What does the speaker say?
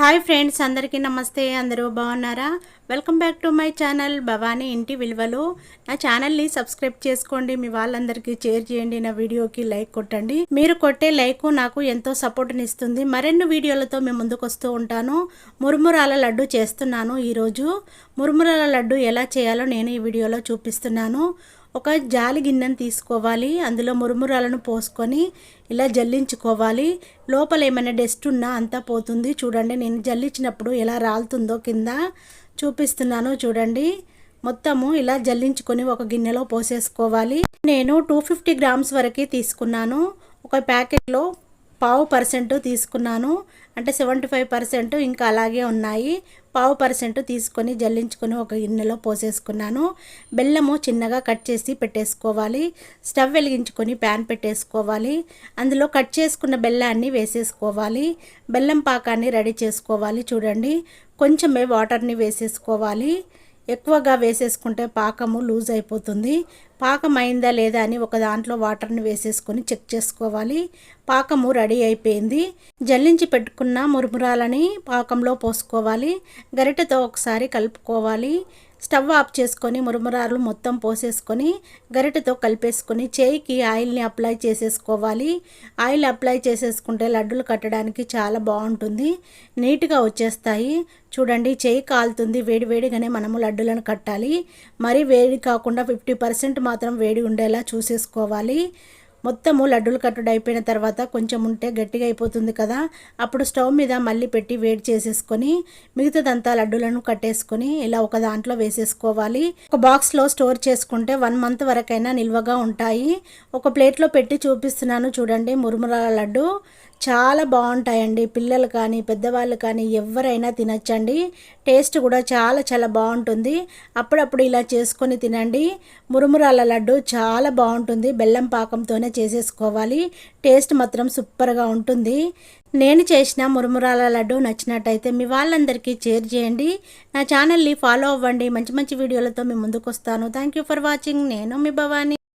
Hi friends, అందరికీ నమస్తే. అందరూ బాగున్నారా? Welcome back to my channel Bhavani ఇంటి విలువలు. నా ఛానల్ని సబ్స్క్రైబ్ చేసుకోండి, మీ వాళ్ళందరికీ షేర్ చేయండి, నా వీడియోకి లైక్ కొట్టండి. మీరు కొట్టే లైక్ నాకు ఎంతో సపోర్ట్ని ఇస్తుంది. మరెన్నో వీడియోలతో మేము ముందుకు వస్తూ ఉంటాను. మురుమురాల లడ్డు చేస్తున్నాను. ఈరోజు మురుమురాల లడ్డు ఎలా చేయాలో నేను ఈ వీడియోలో చూపిస్తున్నాను. ఒక జాలి గిన్నెను తీసుకోవాలి, అందులో మురుమురాలను పోసుకొని ఇలా జల్లించుకోవాలి. లోపల ఏమైనా డస్ట్ ఉన్నా అంతా పోతుంది. చూడండి, నేను జల్లించినప్పుడు ఎలా రాలుతుందో కింద చూపిస్తున్నాను. చూడండి, మొత్తము ఇలా జల్లించుకొని ఒక గిన్నెలో పోసేసుకోవాలి. నేను 250 గ్రామ్స్ వరకు తీసుకున్నాను. ఒక ప్యాకెట్లో 0.5% తీసుకున్నాను, అంటే 75% ఇంకా అలాగే ఉన్నాయి. 0.5% తీసుకొని జల్లించుకొని ఒక గిన్నెలో పోసేసుకున్నాను. బెల్లము చిన్నగా కట్ చేసి పెట్టేసుకోవాలి. స్టవ్ వెలిగించుకొని ప్యాన్ పెట్టేసుకోవాలి. అందులో కట్ చేసుకున్న బెల్లాన్ని వేసేసుకోవాలి. బెల్లం పాకాన్ని రెడీ చేసుకోవాలి. చూడండి, కొంచెమే వాటర్ని వేసేసుకోవాలి. ఎక్కువగా వేసేసుకుంటే పాకము లూజ్ అయిపోతుంది. పాకం అయిందా లేదా అని ఒక దాంట్లో వాటర్ని వేసేసుకొని చెక్ చేసుకోవాలి. పాకము రెడీ అయిపోయింది. జల్లించి పెట్టుకున్న మురుమురాలని పాకంలో పోసుకోవాలి. గరిటెతో ఒకసారి కలుపుకోవాలి. స్టవ్ ఆఫ్ చేసుకొని మురుమురాలు మొత్తం పోసేసుకొని గరిటెతో కలిపేసుకొని చేయికి ఆయిల్ని అప్లై చేసేసుకోవాలి. ఆయిల్ అప్లై చేసేసుకుంటే లడ్డూలు కట్టడానికి చాలా బాగుంటుంది, నీట్గా వచ్చేస్తాయి. చూడండి, చేయి కాలుతుంది. వేడిగానే మనము లడ్డూలను కట్టాలి. మరి వేడి కాకుండా 50% మాత్రం వేడి ఉండేలా చూసేసుకోవాలి. మొత్తము లడ్డూలు కట్టడం అయిపోయిన తర్వాత కొంచెం ఉంటే గట్టిగా అయిపోతుంది కదా, అప్పుడు స్టవ్ మీద మళ్ళీ పెట్టి వేడి చేసేసుకొని మిగతాదంతా లడ్డూలను కట్టేసుకొని ఇలా ఒక దాంట్లో వేసేసుకోవాలి. ఒక బాక్స్లో స్టోర్ చేసుకుంటే 1 మంత్ వరకైనా నిల్వగా ఉంటాయి. ఒక ప్లేట్లో పెట్టి చూపిస్తున్నాను. చూడండి, మురుమురాల లడ్డు చాలా బాగుంటాయండి. పిల్లలు కానీ పెద్దవాళ్ళు కానీ ఎవరైనా తినచ్చండి. టేస్ట్ కూడా చాలా బాగుంటుంది. అప్పుడప్పుడు ఇలా చేసుకొని తినండి. మురుమురాల లడ్డు చాలా బాగుంటుంది. బెల్లం పాకంతోనే చేసేసుకోవాలి. టేస్ట్ మాత్రం సూపర్గా ఉంటుంది. నేను చేసిన మురుమురాల లడ్డు నచ్చినట్టయితే మీ వాళ్ళందరికీ షేర్ చేయండి. నా ఛానల్ని ఫాలో అవ్వండి. మంచి వీడియోలతో మీ ముందుకు వస్తాను. Thank you for watching. నేను మీ భవానీ.